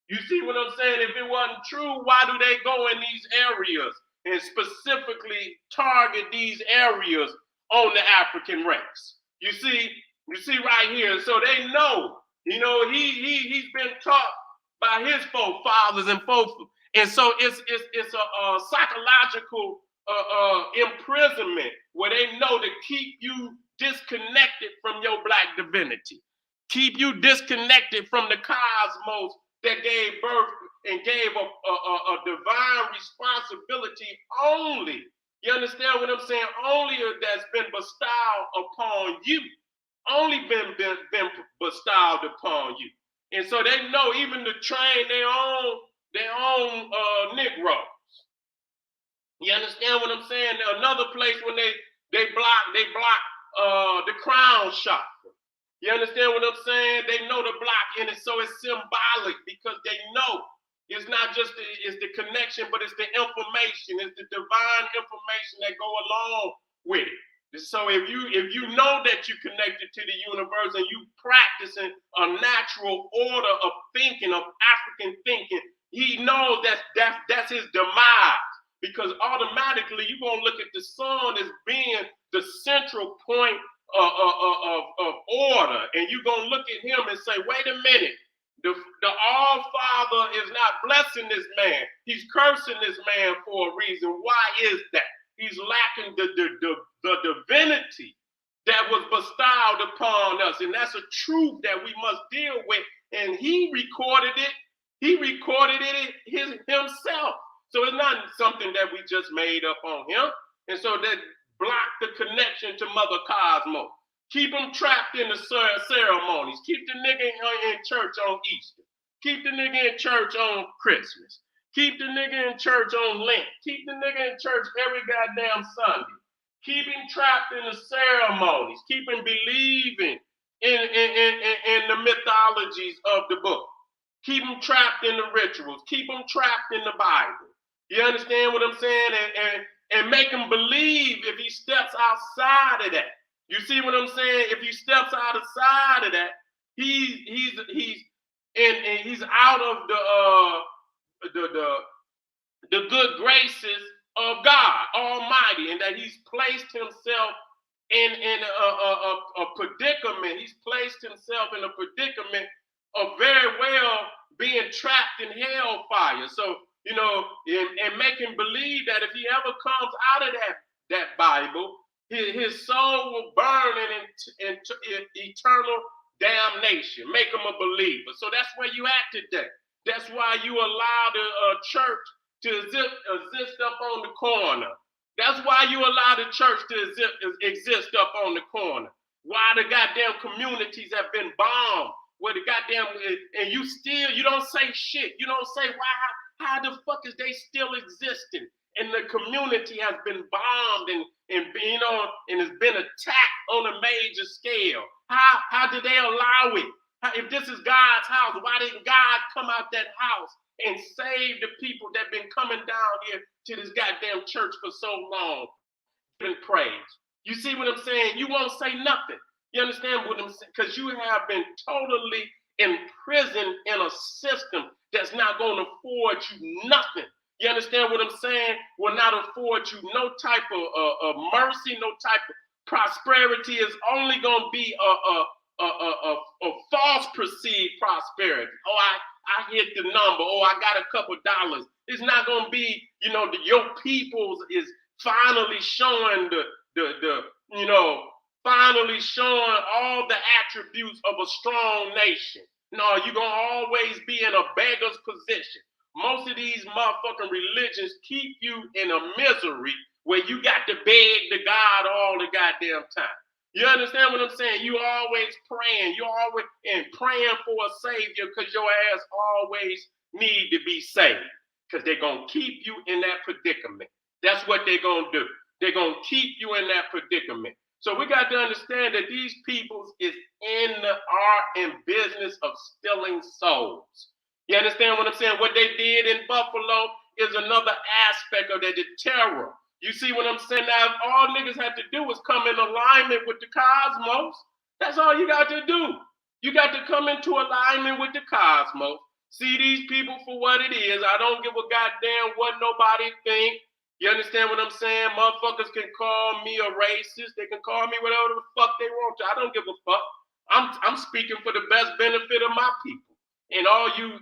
A: You see what I'm saying? If it wasn't true, why do they go in these areas and specifically target these areas on the African race? You see right here. So they know, he's been taught by his forefathers and forefathers. And so it's a psychological imprisonment where they know to keep you disconnected from your Black divinity, keep you disconnected from the cosmos that gave birth and gave a divine responsibility only. You understand what I'm saying? Only that's been bestowed upon you. Only been bestowed upon you. And so they know even to train their own Negroes. You understand what I'm saying? Another place when they block the crown chakra. You understand what I'm saying? They know the block in it, so it's symbolic because they know it's not just it's the connection, but it's the information, it's the divine information that go along with it. So if you know that you're connected to the universe and you practicing a natural order of thinking, of African thinking, he knows that's his demise, because automatically you're gonna look at the sun as being the central point of order, and you're gonna look at him and say, wait a minute, the All-Father is not blessing this man, he's cursing this man for a reason. Why is that? he's lacking the divinity that was bestowed upon us. And that's a truth that we must deal with. And he recorded it. He recorded it himself. So it's not something that we just made up on him. And so that blocked the connection to Mother Cosmos. Keep him trapped in the ceremonies. Keep the nigga in church on Easter. Keep the nigga in church on Christmas. Keep the nigga in church on Lent. Keep the nigga in church every goddamn Sunday. Keep him trapped in the ceremonies. Keep him believing in the mythologies of the book. Keep him trapped in the rituals. Keep him trapped in the Bible. You understand what I'm saying? And make him believe if he steps outside of that. You see what I'm saying? If he steps outside of that, he's out of the good graces of God Almighty, and that he's placed himself in a predicament. He's placed himself in a predicament of very well being trapped in hellfire. So, you know, and make him believe that if he ever comes out of that Bible, his soul will burn in eternal damnation. Make him a believer. So that's where you at today. That's why you allow the church to exist up on the corner. That's why you allow the church to exist up on the corner. Why the goddamn communities have been bombed. Where the goddamn, and you don't say shit. You don't say, how the fuck is they still existing? And the community has been bombed and you know, and has been attacked on a major scale. How did they allow it? If this is God's house, why didn't God come out that house and save the people that been coming down here to this goddamn church for so long, giving praise? You see what I'm saying? You won't say nothing. You understand what I'm saying? Because you have been totally imprisoned in a system that's not going to afford you nothing. You understand what I'm saying? Will not afford you no type of mercy, no type of prosperity. Is only going to be a false perceived prosperity. Oh, I hit the number. Oh, I got a couple dollars. It's not going to be, you know, your peoples is finally showing finally showing all the attributes of a strong nation. No, you're going to always be in a beggar's position. Most of these motherfucking religions keep you in a misery where you got to beg to God all the goddamn time. You understand what I'm saying? You always praying. You always praying for a savior because your ass always need to be saved because they're going to keep you in that predicament. That's what they're going to do. They're going to keep you in that predicament. So we got to understand that these peoples is in the art and business of stealing souls. You understand what I'm saying? What they did in Buffalo is another aspect of that, the terror. You see what I'm saying? Now, if all niggas have to do is come in alignment with the cosmos, that's all you got to do. You got to come into alignment with the cosmos. See these people for what it is. I don't give a goddamn what nobody think. You understand what I'm saying? Motherfuckers can call me a racist. They can call me whatever the fuck they want to. I don't give a fuck. I'm speaking for the best benefit of my people. And all you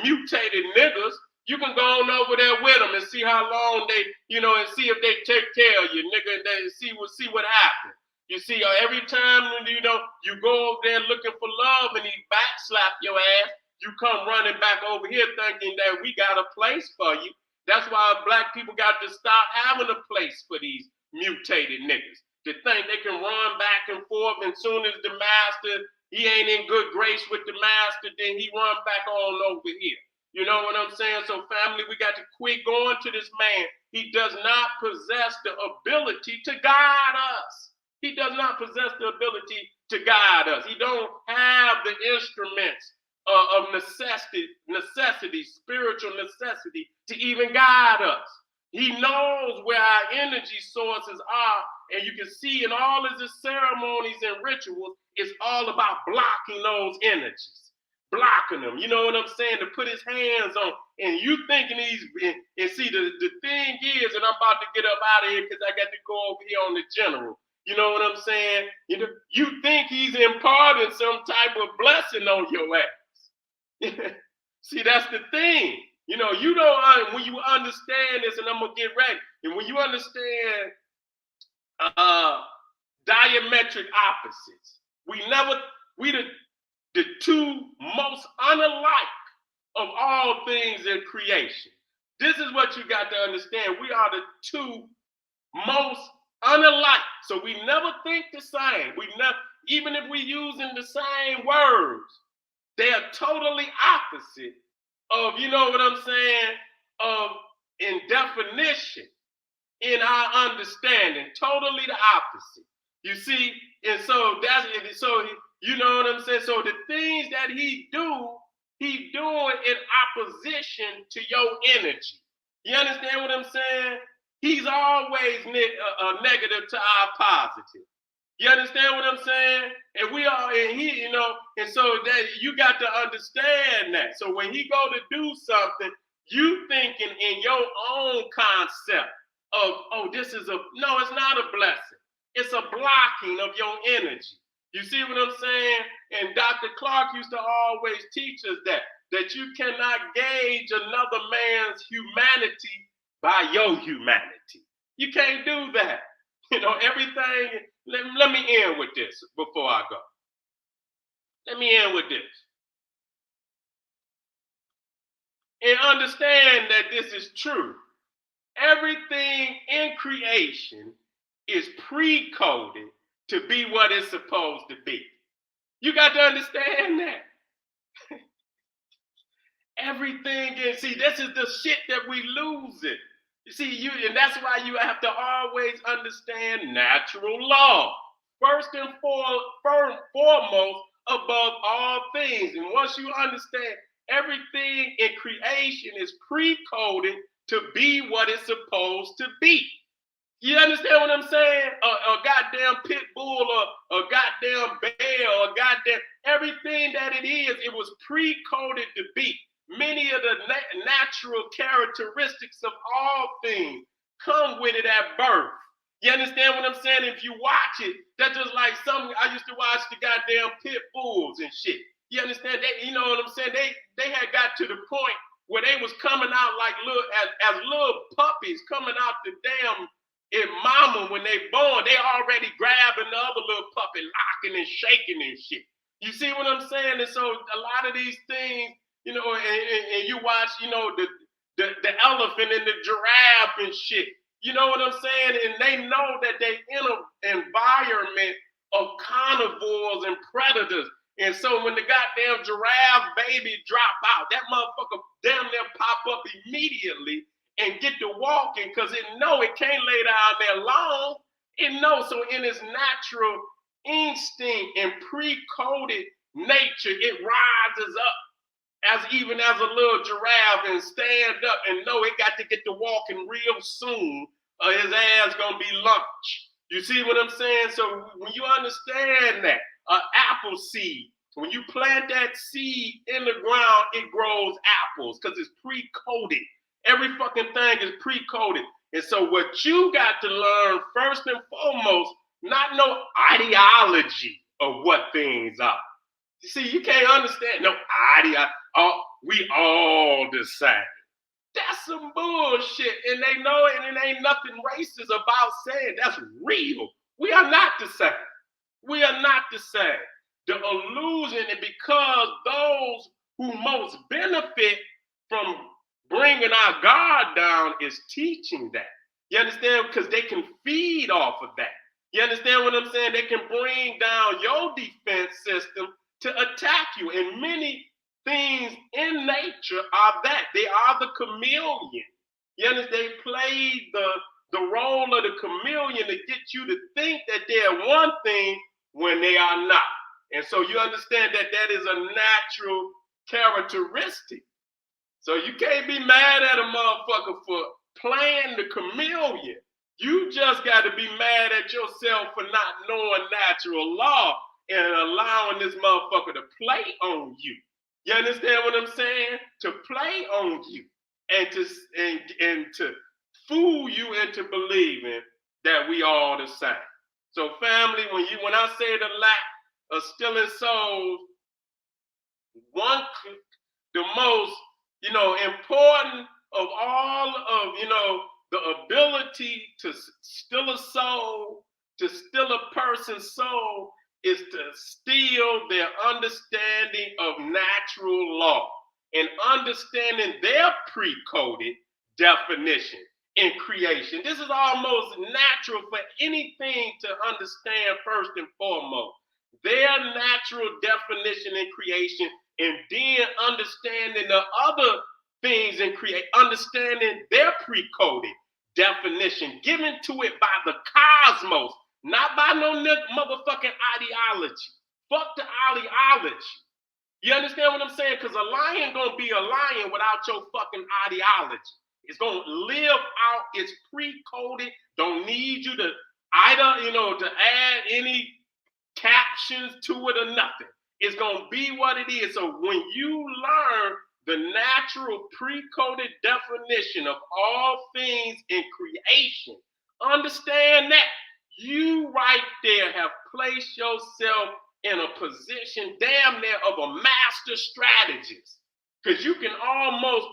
A: mutated niggas, you can go on over there with them and see how long they, and see if they take care of you, nigga, and see what happens. You see, every time, you go over there looking for love and he backslap your ass, you come running back over here thinking that we got a place for you. That's why black people got to stop having a place for these mutated niggas. To think they can run back and forth, and soon as the master, he ain't in good grace with the master, then he run back on over here. You know what I'm saying? So family, we got to quit going to this man. He does not possess the ability to guide us. He does not possess the ability to guide us. He don't have the instruments of necessity, spiritual necessity to even guide us. He knows where our energy sources are, and you can see in all of the ceremonies and rituals, it's all about blocking those energies, blocking them. You know what I'm saying? To put his hands on, and you thinking and see, the thing is, and I'm about to get up out of here because I got to go over here on the general. You know what I'm saying? You think he's imparting some type of blessing on your ass. See, that's the thing. You know, you don't, when you understand this, and I'm going to get ready, and when you understand uh, diametric opposites, we the two most unalike of all things in creation. This is what you got to understand. We are the two most unalike. So we never think the same. We never, even if we using the same words, they are totally opposite of, you know what I'm saying, of in definition, in our understanding, totally the opposite. You see, and so that's so you know what I'm saying. So the things that he doing in opposition to your energy. You understand what I'm saying? He's always negative to our positive. You understand what I'm saying? And we are, and he, you know, and so that you got to understand that. So when he go to do something, you thinking in your own concept of, oh, this is no, it's not a blessing. It's a blocking of your energy. You see what I'm saying? And Dr. Clark used to always teach us that you cannot gauge another man's humanity by your humanity. You can't do that. You know, everything, let me end with this before I go. Let me end with this. And understand that this is true. Everything in creation is pre-coded to be what it's supposed to be. You got to understand that. Everything is, see, this is the shit that we lose it. You see, and that's why you have to always understand natural law. First and foremost, above all things. And once you understand everything in creation is pre-coded to be what it's supposed to be. You understand what I'm saying? A goddamn pit bull, or a goddamn bear, or goddamn everything that it is, it was pre-coded to be. Many of the natural characteristics of all things come with it at birth. You understand what I'm saying? If you watch it, that's just like I used to watch the goddamn pit bulls and shit. You understand? You know what I'm saying? They had got to the point where they was coming out like as little puppies coming out the damn mama when they born. They already grabbing the other little puppy, locking and shaking and shit. You see what I'm saying? And so a lot of these things, you know, and you watch, you know, the elephant and the giraffe and shit. You know what I'm saying? And they know that they in an environment of carnivores and predators. And so when the goddamn giraffe baby drop out, that motherfucker damn near pop up immediately and get to walking because it know it can't lay down there long. It knows. So in its natural instinct and pre-coded nature, it rises up even as a little giraffe and stand up and know it got to get to walking real soon or his ass gonna be lunch. You see what I'm saying? So when you understand that, apple seed, when you plant that seed in the ground, it grows apples because it's pre-coded. Every fucking thing is pre-coded. And so what you got to learn first and foremost, not no ideology of what things are. You see, you can't understand no idea. We all the same. That's some bullshit, and they know it, and it ain't nothing racist about saying that's real. We are not the same. We are not the same. The illusion, and because those who most benefit from bringing our guard down is teaching that. You understand? Because they can feed off of that. You understand what I'm saying? They can bring down your defense system to attack you. And many things in nature are that. They are the chameleon. You understand? They play the role of the chameleon to get you to think that they're one thing when they are not. And so you understand that that is a natural characteristic. So you can't be mad at a motherfucker for playing the chameleon. You just got to be mad at yourself for not knowing natural law and allowing this motherfucker to play on you. You understand what I'm saying? To play on you and to fool you into believing that we all the same. So family, when I say the lack of stealing souls, the most important of all of, the ability to steal a soul, to steal a person's soul, is to steal their understanding of natural law and understanding their pre-coded definition in creation. This is almost natural for anything to understand first and foremost. Their natural definition in creation, and then understanding the other things in create, understanding their pre-coded definition given to it by the cosmos, not by no motherfucking ideology. Fuck the ideology. You understand what I'm saying? Because a lion gonna be a lion without your fucking ideology. It's gonna live out its pre-coded. Don't need you to either, to add any captions to it or nothing. It's gonna be what it is. So when you learn the natural pre-coded definition of all things in creation, understand that you right there have placed yourself in a position damn near of a master strategist, because you can almost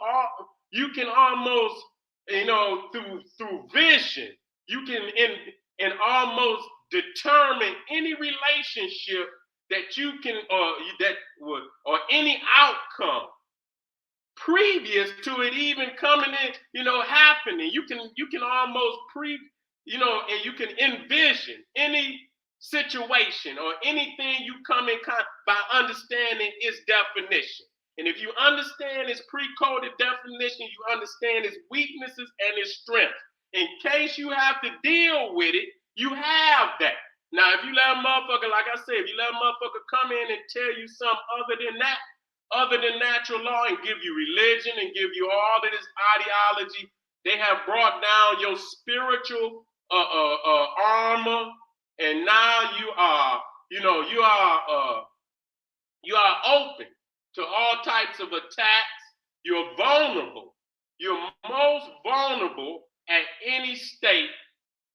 A: through vision, you can and almost determine any relationship that you can or any outcome previous to it even coming in, happening. You can almost and you can envision any situation or anything you come in contact by understanding its definition. And if you understand its pre-coded definition, you understand its weaknesses and its strengths. In case you have to deal with it, you have that. Now, if you let a motherfucker, like I said, if you let a motherfucker come in and tell you something other than natural law, and give you religion and give you all of this ideology, they have brought down your spiritual armor, and now you are open to all types of attacks. You're vulnerable. You're most vulnerable at any state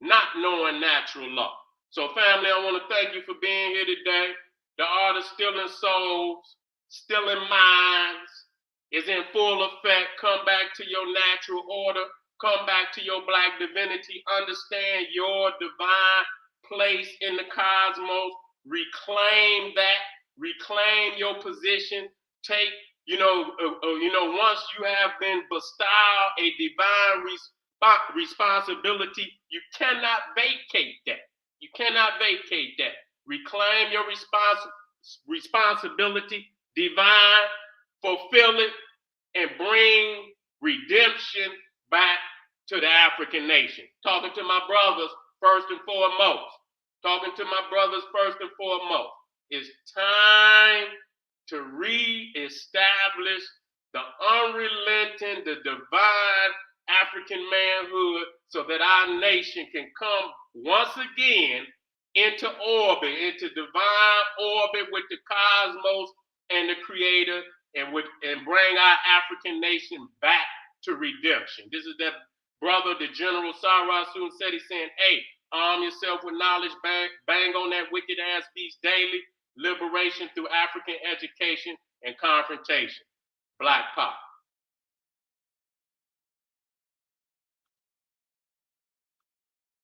A: not knowing natural law. So, family, I want to thank you for being here today. The art of stealing souls, stealing minds is in full effect. Come back to your natural order. Come back to your black divinity. Understand your divine place in the cosmos. Reclaim that. Reclaim your position. Take, once you have been bestowed a divine responsibility, you cannot vacate that. You cannot vacate that. Reclaim your responsibility, divine, fulfill it, and bring redemption back to the African nation. Talking to my brothers first and foremost. It's time to reestablish the unrelenting, the divine African manhood, so that our nation can come once again into orbit, into divine orbit with the cosmos and the Creator, and bring our African nation back to redemption. This is that brother, the General Sara, Seti, saying, hey, arm yourself with knowledge, bang on that wicked ass beast daily. Liberation through African education and confrontation. Black Power.